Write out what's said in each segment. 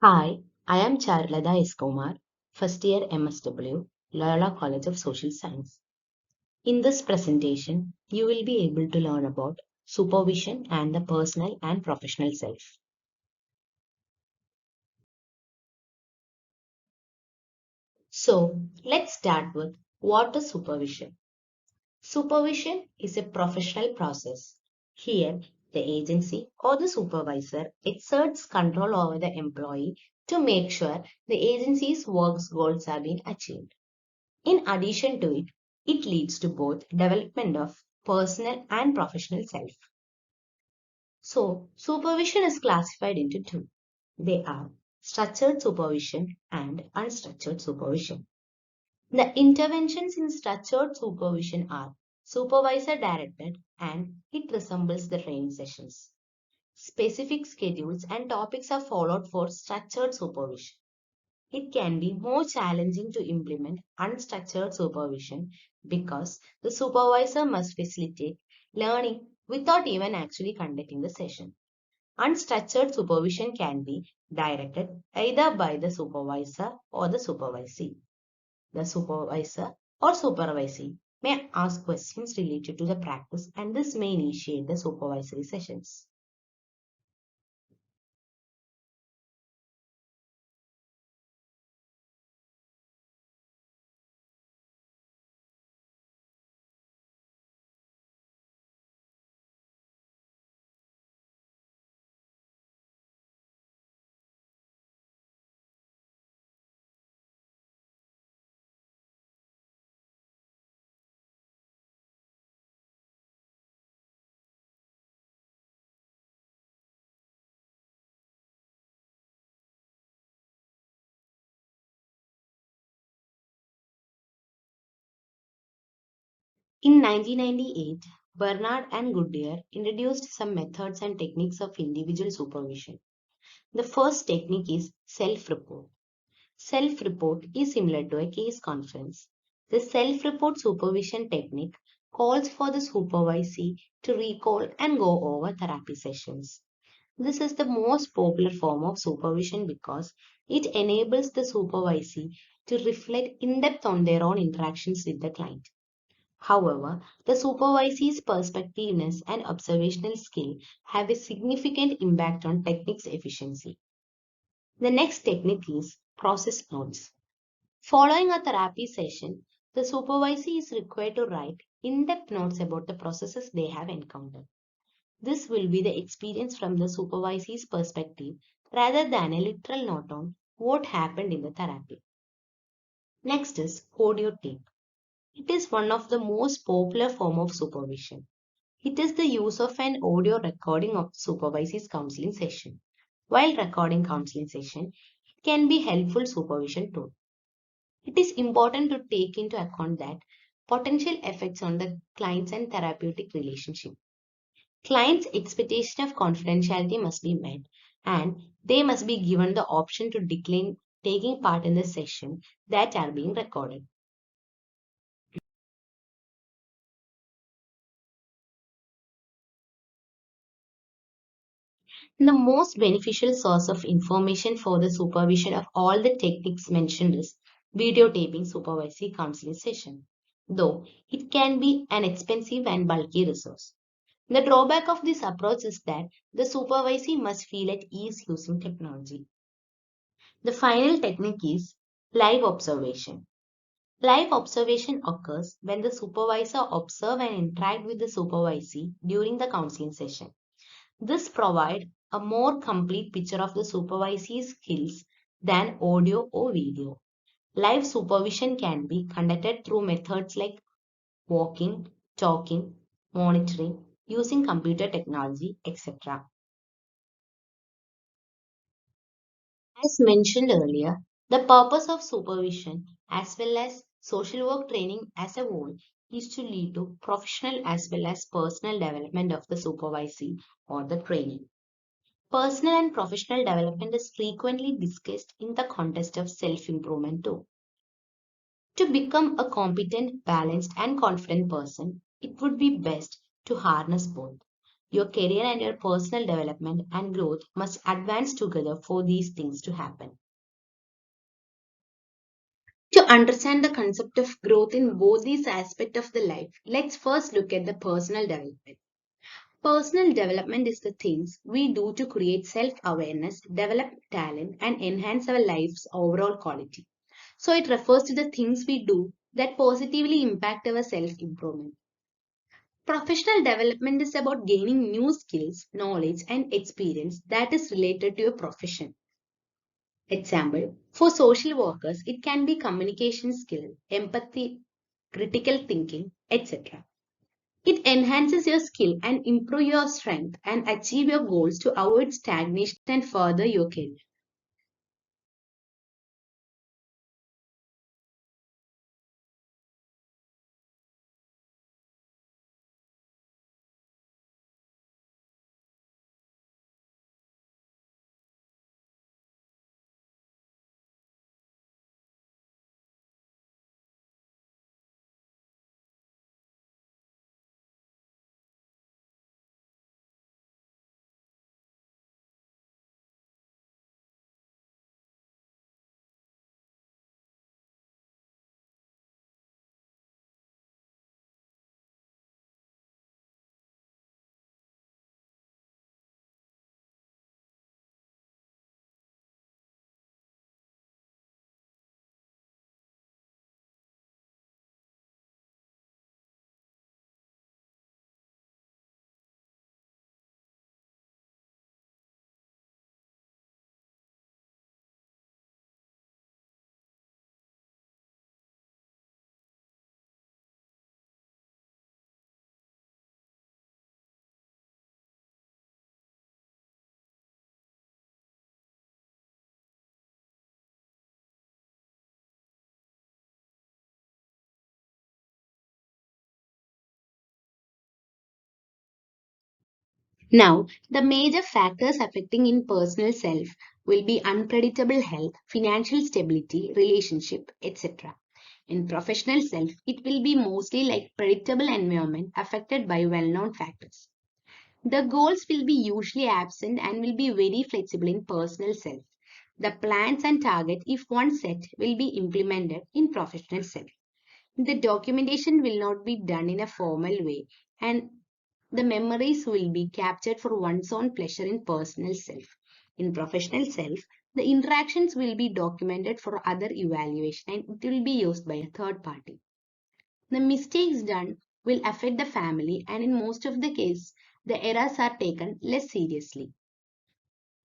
Hi, I am Charulata S. Kumar, first year MSW, Loyola College of Social Science. In this presentation, you will be able to learn about supervision and the personal and professional self. So, let's start with what is supervision. Supervision is a professional process. Here, the agency or the supervisor exerts control over the employee to make sure the agency's work's goals are being achieved. In addition to it, it leads to both development of personal and professional self. So, supervision is classified into two. They are structured supervision and unstructured supervision. The interventions in structured supervision are supervisor directed and it resembles the training sessions. Specific schedules and topics are followed for structured supervision. It can be more challenging to implement unstructured supervision because the supervisor must facilitate learning without even actually conducting the session. Unstructured supervision can be directed either by the supervisor or the supervisee. The supervisor or supervisee may ask questions related to the practice and this may initiate the supervisory sessions. In 1998, Bernard and Goodyear introduced some methods and techniques of individual supervision. The first technique is self-report. Self-report is similar to a case conference. The self-report supervision technique calls for the supervisee to recall and go over therapy sessions. This is the most popular form of supervision because it enables the supervisee to reflect in depth on their own interactions with the client. However, the supervisee's perspectiveness and observational skill have a significant impact on technique's efficiency. The next technique is process notes. Following a therapy session, the supervisee is required to write in-depth notes about the processes they have encountered. This will be the experience from the supervisee's perspective rather than a literal note on what happened in the therapy. Next is audio tape. It is one of the most popular form of supervision. It is the use of an audio recording of supervisee's counseling session. While recording counseling session, it can be helpful supervision tool. It is important to take into account that potential effects on the clients and therapeutic relationship. Clients' expectation of confidentiality must be met and they must be given the option to decline taking part in the session that are being recorded. The most beneficial source of information for the supervision of all the techniques mentioned is videotaping supervisory counseling session, though it can be an expensive and bulky resource. The drawback of this approach is that the supervisee must feel at ease using technology. The final technique is live observation. Live observation occurs when the supervisor observes and interact with the supervisee during the counseling session. This provides a more complete picture of the supervisee's skills than audio or video. Live supervision can be conducted through methods like walking, talking, monitoring, using computer technology, etc. As mentioned earlier, the purpose of supervision as well as social work training as a whole is to lead to professional as well as personal development of the supervisee or the trainee. Personal and professional development is frequently discussed in the context of self-improvement too. To become a competent, balanced, and confident person, it would be best to harness both. Your career and your personal development and growth must advance together for these things to happen. To understand the concept of growth in both these aspects of the life, let's first look at the personal development. Personal development is the things we do to create self-awareness, develop talent, and enhance our life's overall quality. So it refers to the things we do that positively impact our self-improvement. Professional development is about gaining new skills, knowledge, and experience that is related to your profession. Example, for social workers, it can be communication skill, empathy, critical thinking, etc. It enhances your skill and improve your strength and achieve your goals to avoid stagnation and further your career. Now, the major factors affecting in personal self will be unpredictable health, financial stability, relationship, etc. In professional self, it will be mostly like predictable environment affected by well-known factors. The goals will be usually absent and will be very flexible in personal self. The plans and target, if one set, will be implemented in professional self. The documentation will not be done in a formal way and the memories will be captured for one's own pleasure in personal self. In professional self, the interactions will be documented for other evaluation and it will be used by a third party. The mistakes done will affect the family and in most of the cases, the errors are taken less seriously.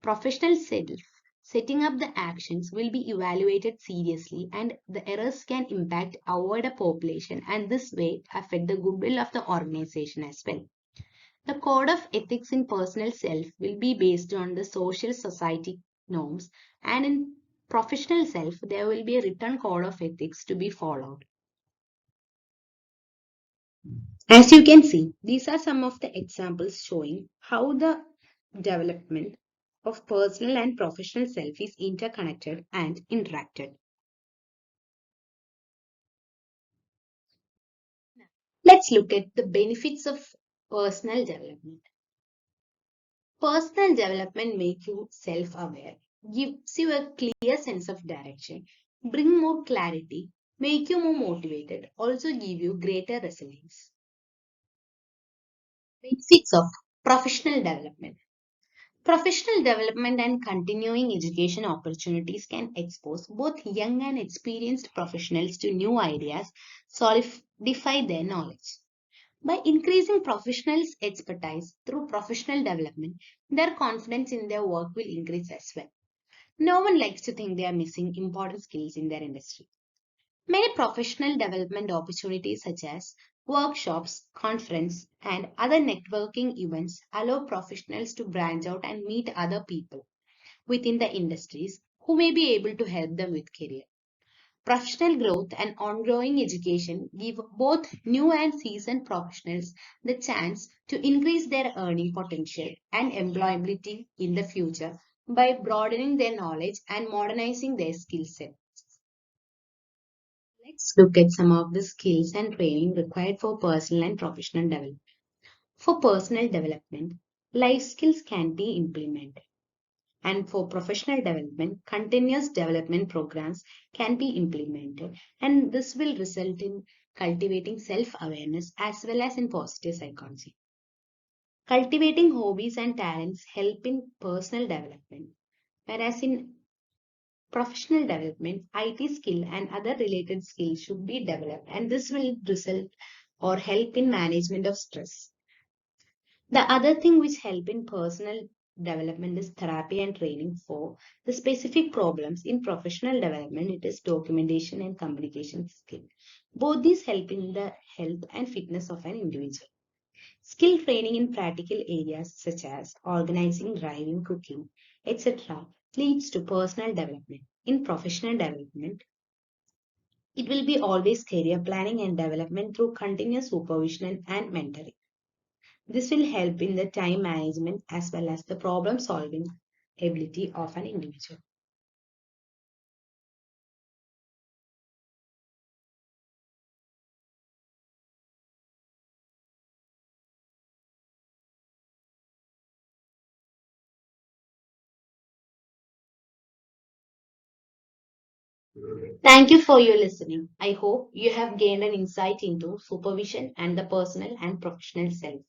Professional self setting up the actions will be evaluated seriously and the errors can impact avoid a population and this way affect the goodwill of the organization as well. The code of ethics in personal self will be based on the social society norms and in professional self there will be a written code of ethics to be followed. As you can see, these are some of the examples showing how the development of personal and professional self is interconnected and interacted. Let's look at the benefits of personal development. Personal development makes you self-aware, gives you a clear sense of direction, bring more clarity, make you more motivated, also give you greater resilience. Benefits of professional development. Professional development and continuing education opportunities can expose both young and experienced professionals to new ideas, solidify their knowledge. By increasing professionals' expertise through professional development, their confidence in their work will increase as well. No one likes to think they are missing important skills in their industry. Many professional development opportunities such as workshops, conference, and other networking events allow professionals to branch out and meet other people within the industries who may be able to help them with career. Professional growth and ongoing education give both new and seasoned professionals the chance to increase their earning potential and employability in the future by broadening their knowledge and modernizing their skill set. Let's look at some of the skills and training required for personal and professional development. For personal development, life skills can be implemented. And for professional development, continuous development programs can be implemented. And this will result in cultivating self awareness as well as in positive psychology. Cultivating hobbies and talents help in personal development, whereas in professional development, IT skill and other related skills should be developed, and this will result or help in management of stress. The other thing which help in personal development is therapy and training for the specific problems. In professional development, it is documentation and communication skill. Both these help in the health and fitness of an individual. Skill training in practical areas such as organizing, driving, cooking, etc. leads to personal development. In professional development, it will be always career planning and development through continuous supervision and mentoring. This will help in the time management as well as the problem solving ability of an individual. Thank you for your listening. I hope you have gained an insight into supervision and the personal and professional self.